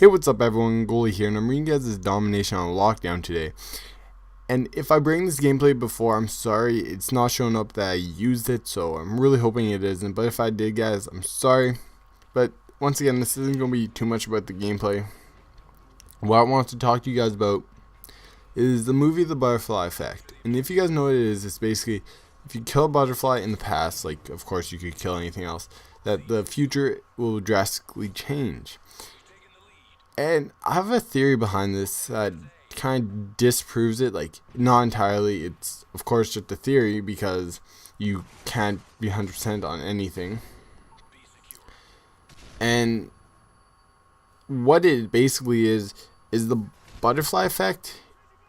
Hey, what's up everyone, Goalie here, and I'm reading you guys this domination on lockdown today. And if I bring this gameplay before, I'm sorry, it's not showing up that I used it, so I'm really hoping it isn't. But if I did, guys, I'm sorry. But once again, this isn't going to be too much about the gameplay. What I want to talk to you guys about is the movie The Butterfly Effect. And if you guys know what it is, it's basically, if you kill a butterfly in the past, like of course you could kill anything else, that the future will drastically change. And I have a theory behind this that kind of disproves it, like not entirely. It's of course just a theory because you can't be 100% on anything. And what it basically is the butterfly effect,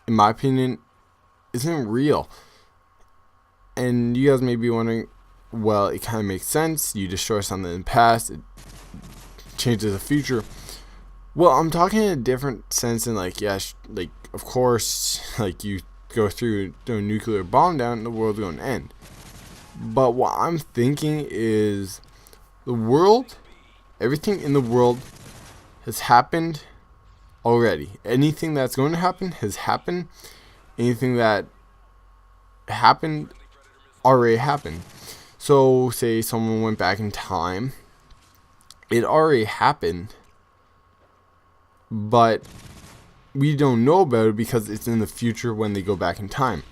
in my opinion, isn't real. And you guys may be wondering, well, it kind of makes sense. You destroy something in the past, it changes the future. Well, I'm talking in a different sense than like, yeah, like of course, like you go through a nuclear bomb down and the world's going to end. But what I'm thinking is the world, everything in the world has happened already. Anything that's going to happen has happened. Anything that happened already happened. So say someone went back in time, it already happened, but we don't know about it because it's in the future when they go back in time.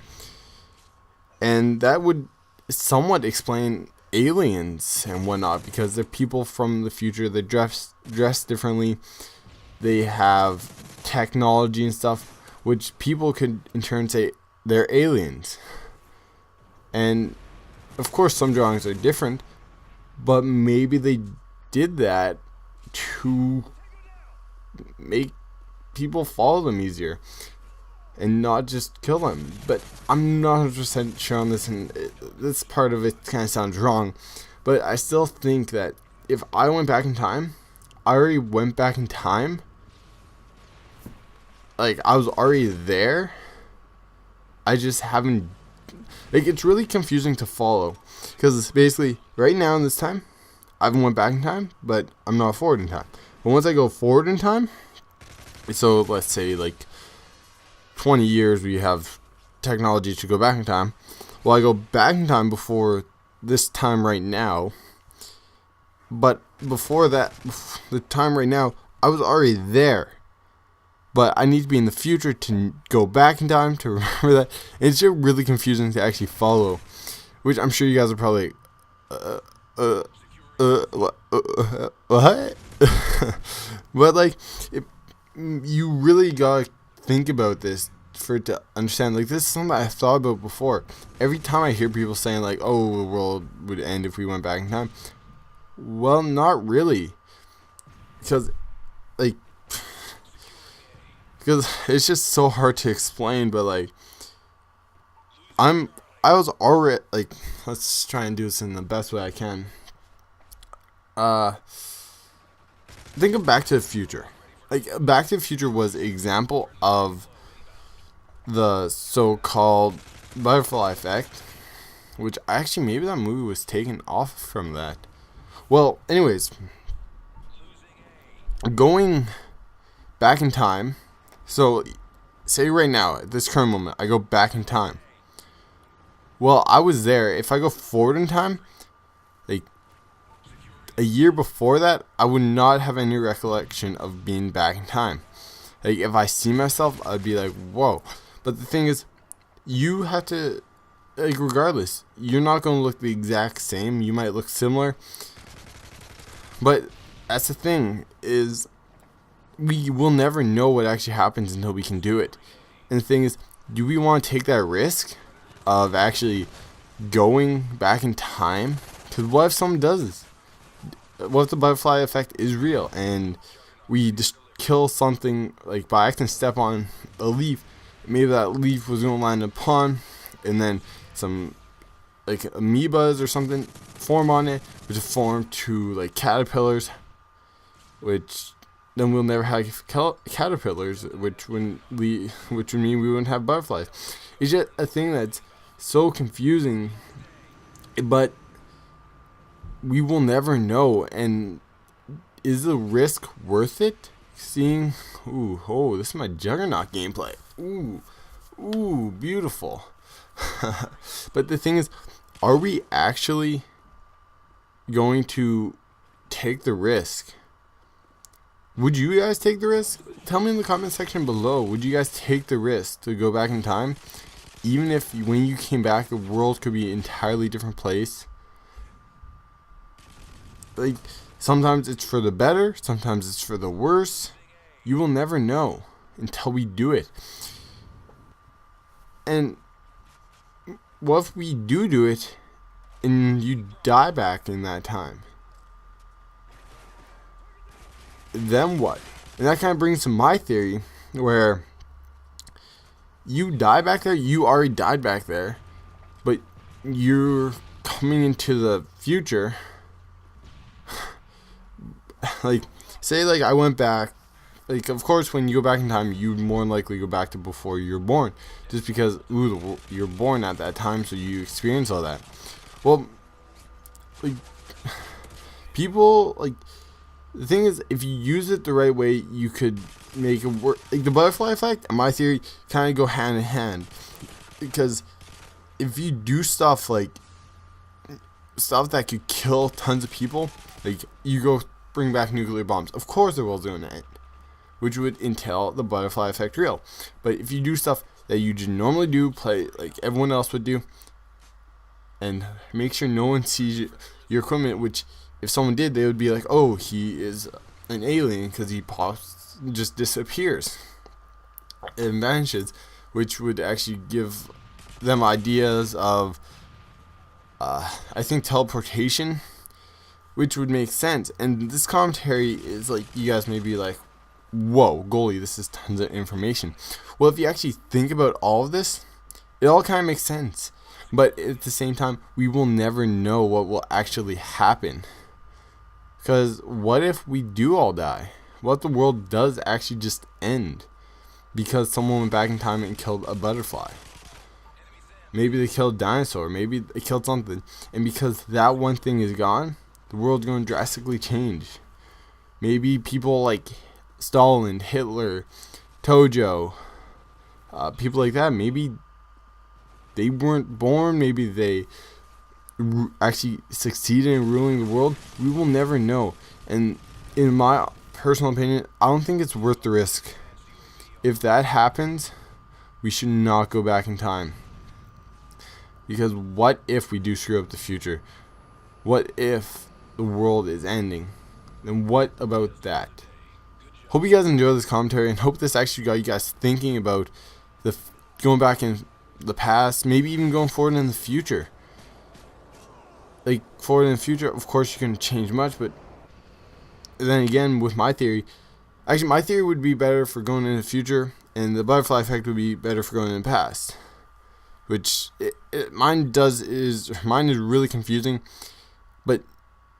And that would somewhat explain aliens and whatnot, because they're people from the future. They dress differently. They have technology and stuff, which people could in turn say they're aliens. And of course some drawings are different, but maybe they did that to make people follow them easier and not just kill them. But I'm not 100% sure on this, and this part of it kind of sounds wrong, but I still think that if I went back in time, I already went back in time, like I was already there. I just haven't, like, it's really confusing to follow, because basically right now in this time I haven't went back in time, but I'm not forward in time. But once I go forward in time, so let's say like 20 years we have technology to go back in time. Well, I go back in time before this time right now, but before that, the time right now, I was already there. But I need to be in the future to go back in time to remember that. It's just really confusing to actually follow, which I'm sure you guys are probably what? But like, you really gotta think about this for it to understand. Like, this is something I thought about before. Every time I hear people saying like, oh, the world would end if we went back in time. Well, not really, because like, because it's just so hard to explain. But like, I was already, like, let's try and do this in the best way I can. Think of Back to the Future. Like, Back to the Future was an example of the so-called butterfly effect, which actually maybe that movie was taken off from that. Well, anyways, going back in time. So, say right now, at this current moment, I go back in time. Well, I was there. If I go forward in time, like a year before that, I would not have any recollection of being back in time. Like, if I see myself, I'd be like, whoa. But the thing is, you have to, like, regardless, you're not going to look the exact same. You might look similar. But that's the thing, is we will never know what actually happens until we can do it. And the thing is, do we want to take that risk of actually going back in time? Because what if someone does this? What if the butterfly effect is real and we just kill something, like by accident step on a leaf? Maybe that leaf was going to land upon, and then some like amoebas or something form on it, which form to like caterpillars, which then we'll never have caterpillars, which would mean we wouldn't have butterflies. It's just a thing that's so confusing, but we will never know. And is the risk worth it? seeing, ooh, oh, this is my Juggernaut gameplay. Ooh, beautiful. But the thing is, are we actually going to take the risk? Would you guys take the risk? Tell me in the comment section below. Would you guys take the risk to go back in time? Even if when you came back, the world could be an entirely different place. Like, sometimes it's for the better, sometimes it's for the worse. You will never know until we do it. And what if we do it and you die back in that time? Then what? And that kind of brings to my theory, where you die back there, you already died back there, but you're coming into the future. Like, say like I went back, like, of course when you go back in time, you'd more than likely go back to before you were born, just because you're born at that time, so you experience all that. Well, like, people, like, the thing is, if you use it the right way, you could make it work. Like, the butterfly effect and my theory kind of go hand in hand, because if you do stuff like stuff that could kill tons of people, like you go bring back nuclear bombs, of course the world's going to end, which would entail the butterfly effect real. But if you do stuff that you just normally do, play like everyone else would do, and make sure no one sees your equipment, which if someone did, they would be like, oh, he is an alien because he just disappears and vanishes, which would actually give them ideas of, I think, teleportation, which would make sense. And this commentary is like, you guys may be like, whoa, goalie, this is tons of information. Well, if you actually think about all of this, it all kind of makes sense. But at the same time, we will never know what will actually happen. Because what if we do all die? What if the world does actually just end because someone went back in time and killed a butterfly? Maybe they killed a dinosaur. Maybe they killed something. And because that one thing is gone, the world's going to drastically change. Maybe people like Stalin, Hitler, Tojo, people like that, maybe they weren't born. Maybe they actually succeeded in ruling the world. We will never know. And in my personal opinion, I don't think it's worth the risk. If that happens, we should not go back in time. Because what if we do screw up the future? What if the world is ending? Then what about that? Hope you guys enjoy this commentary, and hope this actually got you guys thinking about going back in the past, maybe even going forward in the future. Like, forward in the future, of course you can change much, but then again, with my theory, actually my theory would be better for going in the future, and the butterfly effect would be better for going in the past. Which mine is really confusing, but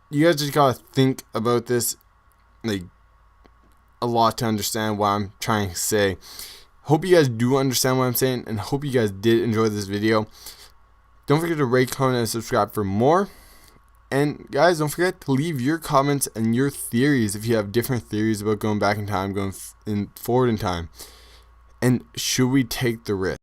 you guys just gotta think about this like a lot to understand what I'm trying to say. Hope you guys do understand what I'm saying, and hope you guys did enjoy this video. Don't forget to rate, comment, and subscribe for more. And guys, don't forget to leave your comments and your theories if you have different theories about going back in time, going forward in time. And should we take the risk?